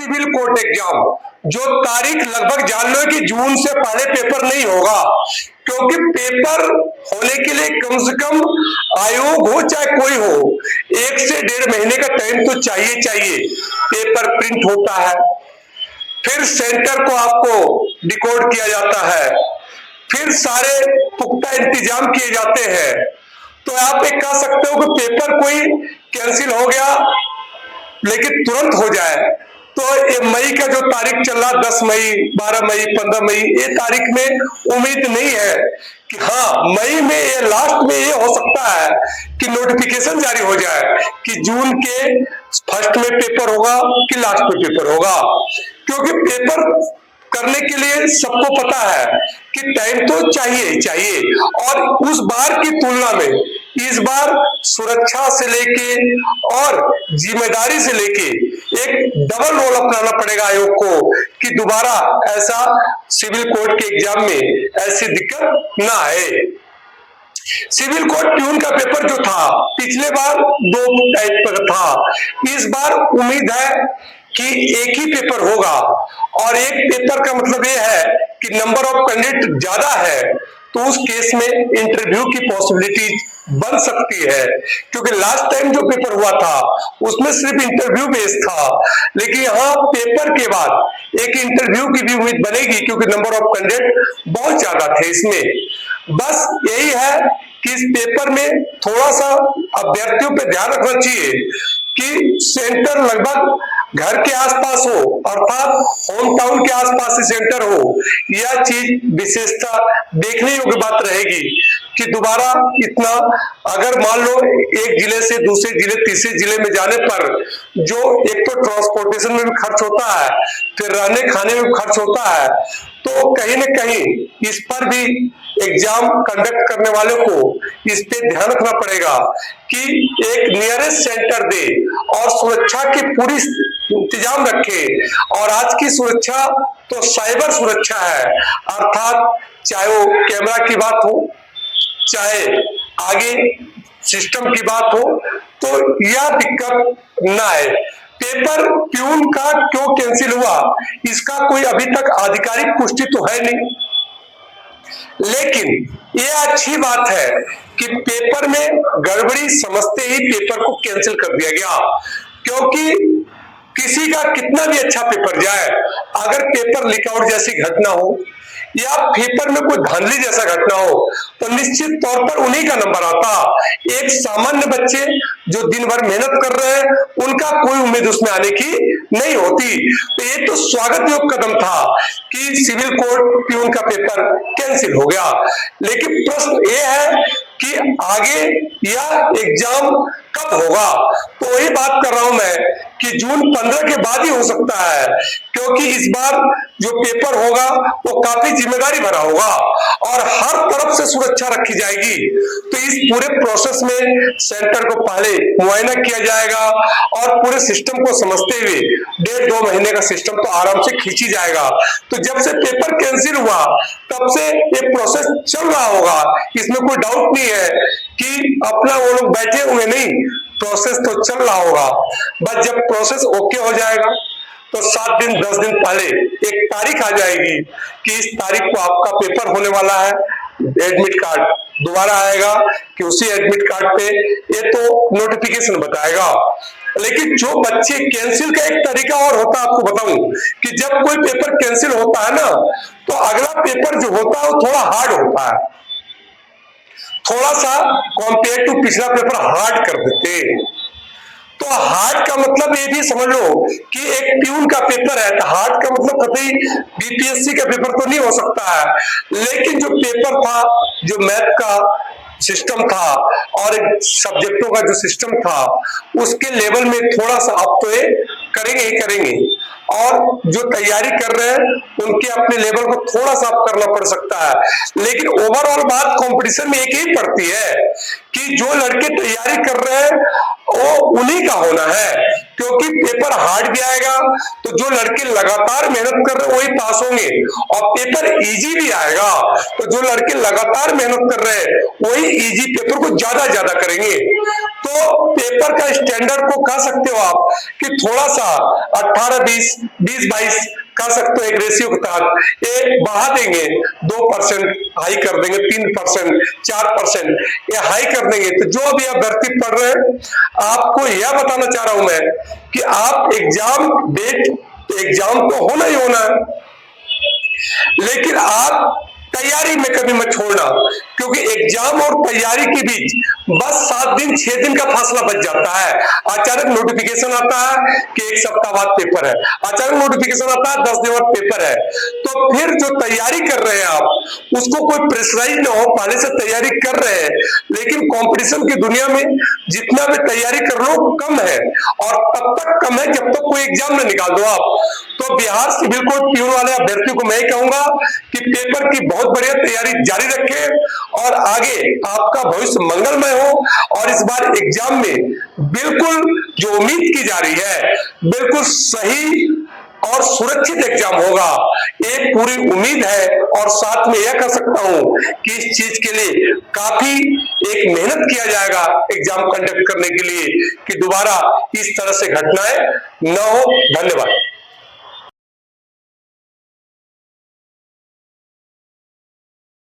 Civil court exam, जो तारीख लगभग जान लो कि जून से पहले पेपर नहीं होगा, क्योंकि पेपर होने के लिए कम से कम आयोग हो चाहे कोई हो, 1 से 1.5 महीने का टाइम तो चाहिए। पेपर प्रिंट होता है, फिर सेंटर को आपको डिकोड किया जाता है, फिर सारे पुख्ता इंतजाम किए जाते हैं। तो आप एक कह सकते हो कि पेपर कोई कैंसिल हो गया लेकिन तुरंत हो जाए, तो ये मई का जो तारीख चल रहा 10 मई, 12 मई, 15 मई, ये तारीख में उम्मीद नहीं है कि हाँ मई में, ये लास्ट में ये हो सकता है कि नोटिफिकेशन जारी हो जाए कि जून के फर्स्ट में पेपर होगा कि लास्ट में पेपर होगा। क्योंकि पेपर करने के लिए सबको पता है कि टाइम तो चाहिए, और उस बार की तुलना में इस बार सुरक्षा से लेके और जिम्मेदारी से लेके एक डबल रोल अपनाना पड़ेगा आयोग को कि दोबारा ऐसा सिविल कोर्ट के एग्जाम में ऐसी दिक्कत ना आए। सिविल कोर्ट प्यून का पेपर जो था पिछले बार 2 टाइप पर था, इस बार उम्मीद है कि एक ही पेपर होगा, और एक पेपर का मतलब यह है कि नंबर ऑफ कैंडिडेट ज्यादा है तो उस केस में इंटरव्यू की पॉसिबिलिटी बन सकती है। क्योंकि लास्ट टाइम जो पेपर हुआ था उसमें सिर्फ इंटरव्यू बेस्ड था, लेकिन यहाँ पेपर के बाद एक इंटरव्यू की भी उम्मीद बनेगी क्योंकि नंबर ऑफ कैंडिडेट बहुत ज्यादा थे इसमें। बस यही है कि इस पेपर में थोड़ा सा अभ्यर्थियों पे ध्यान रखना चाहिए कि सेंटर लगभग घर के आसपास हो, अर्थात होम टाउन के आसपास ही सेंटर हो। यह चीज विशेषता देखने योग्य बात रहेगी कि दोबारा इतना, अगर मान लो एक जिले से दूसरे जिले, तीसरे जिले में जाने पर जो एक तो ट्रांसपोर्टेशन में भी खर्च होता है, फिर रहने खाने में भी खर्च होता है, तो कहीं न कहीं इस पर भी एग्जाम कंडक्ट करने वालों को इस पे ध्यान रखना पड़ेगा कि एक नियरेस्ट सेंटर दे और सुरक्षा की पूरी इंतजाम रखे। और आज की सुरक्षा तो साइबर सुरक्षा है, अर्थात चाहे वो कैमरा की बात हो, चाहे आगे सिस्टम की बात हो, तो यह दिक्कत ना आए। पेपर प्यून का क्यों कैंसिल हुआ इसका कोई अभी तक आधिकारिक पुष्टि तो है नहीं, लेकिन यह अच्छी बात है कि पेपर में गड़बड़ी समझते ही पेपर को कैंसिल कर दिया गया। क्योंकि किसी का कितना भी अच्छा पेपर जाए, अगर पेपर लीक आउट जैसी घटना हो या पेपर में कोई धांधली जैसा घटना हो तो निश्चित तौर पर उन्हीं का नंबर आता। एक सामान्य बच्चे जो दिन भर मेहनत कर रहे हैं उनका कोई उम्मीद उसमें आने की नहीं होती। तो ये तो स्वागत योग्य कदम था कि सिविल कोर्ट प्यून का पेपर कैंसिल हो गया। लेकिन प्रश्न ये है कि आगे यह एग्जाम कब होगा, तो वही बात कर रहा हूं मैं कि जून 15 के बाद ही हो सकता है, क्योंकि इस बार जो पेपर होगा वो काफी जिम्मेदारी भरा होगा और हर तरफ से सुरक्षा रखी जाएगी। तो इस पूरे प्रोसेस में सेंटर को पहले मुआयना किया जाएगा और पूरे सिस्टम को समझते हुए 1.5-2 महीने का सिस्टम तो आराम से खींची जाएगा। तो जब से पेपर कैंसिल हुआ तब से ये प्रोसेस चल रहा होगा, इसमें कोई डाउट नहीं है कि अपना वो लोग बैठे हुए नहीं, प्रोसेस तो चल रहा होगा। बस जब प्रोसेस ओके हो जाएगा तो 7 दिन 10 दिन पहले एक तारीख आ जाएगी कि इस तारीख को आपका पेपर होने वाला है, एडमिट कार्ड दोबारा आएगा कि उसी एडमिट कार्ड पे ये तो नोटिफिकेशन बताएगा। लेकिन जो बच्चे कैंसिल का एक तरीका और होता है, आपको बताऊं कि जब कोई पेपर कैंसिल होता है ना तो अगला पेपर जो होता है वो थोड़ा हार्ड होता है, थोड़ा सा कंपेयर टू पिछला पेपर हार्ड कर देते। तो हार्ड का मतलब ये भी समझ लो कि एक प्यून का पेपर है तो हार्ड का मतलब कभी बीपीएससी का पेपर तो नहीं हो सकता है, लेकिन जो पेपर था, जो मैथ का सिस्टम था और सब्जेक्टों का जो सिस्टम था उसके लेवल में थोड़ा सा आप तो ये करेंगे ही करेंगे, और जो तैयारी कर रहे हैं उनके अपने लेवल को थोड़ा सा अप करना पड़ सकता है। लेकिन ओवरऑल बात कंपटीशन में एक ही पड़ती है कि जो लड़के तैयारी कर रहे हैं वो उन्हीं का होना है, क्योंकि पेपर हार्ड भी आएगा तो जो लड़के लगातार मेहनत कर रहे हैं वही पास होंगे, और पेपर इजी भी आएगा तो जो लड़के लगातार मेहनत कर रहे हैं वही इजी पेपर को ज्यादा करेंगे। तो पेपर का स्टैंडर्ड को कह सकते हो आप कि थोड़ा सा 18-20, 20-22 कह सकते हो, एक रेशियो के तहत ये बढ़ा देंगे, 2% हाई कर देंगे, 3%, 4% ये हाई कर देंगे। तो जो अभी अभ्यर्थी पढ़ रहे हैं, आपको यह बताना चाह रहा हूं मैं कि आप एग्जाम तो होना ही होना है, लेकिन आप तैयारी में कभी मत छोड़ना, क्योंकि एग्जाम और तैयारी के बीच बस 7 दिन 6 दिन का फासला बच जाता है। अचानक नोटिफिकेशन आता है कि 1 सप्ताह बाद पेपर है, अचानक नोटिफिकेशन आता है 10 दिन बाद पेपर है। तो फिर जो तैयारी कर रहे हैं आप, उसको कोई प्रेशराइज ना हो, पहले से तैयारी कर रहे हैं, लेकिन कंपटीशन की दुनिया में जितना भी तैयारी कर लो कम है, और तब तक कम है जब तक कोई एग्जाम न निकाल दो आप। तो बिहार सिविल कोड प्यून वाले अभ्यर्थियों को मैं कहूंगा कि पेपर की बहुत बढ़िया तैयारी जारी रखें और आगे आपका भविष्य मंगलमय हो, और इस बार एग्जाम में बिल्कुल जो उम्मीद की जा रही है बिल्कुल सही और सुरक्षित एग्जाम होगा, एक पूरी उम्मीद है। और साथ में यह कह सकता हूं कि इस चीज के लिए काफी एक मेहनत किया जाएगा एग्जाम कंडक्ट करने के लिए, कि दोबारा इस तरह से घटनाएं न हो। धन्यवाद।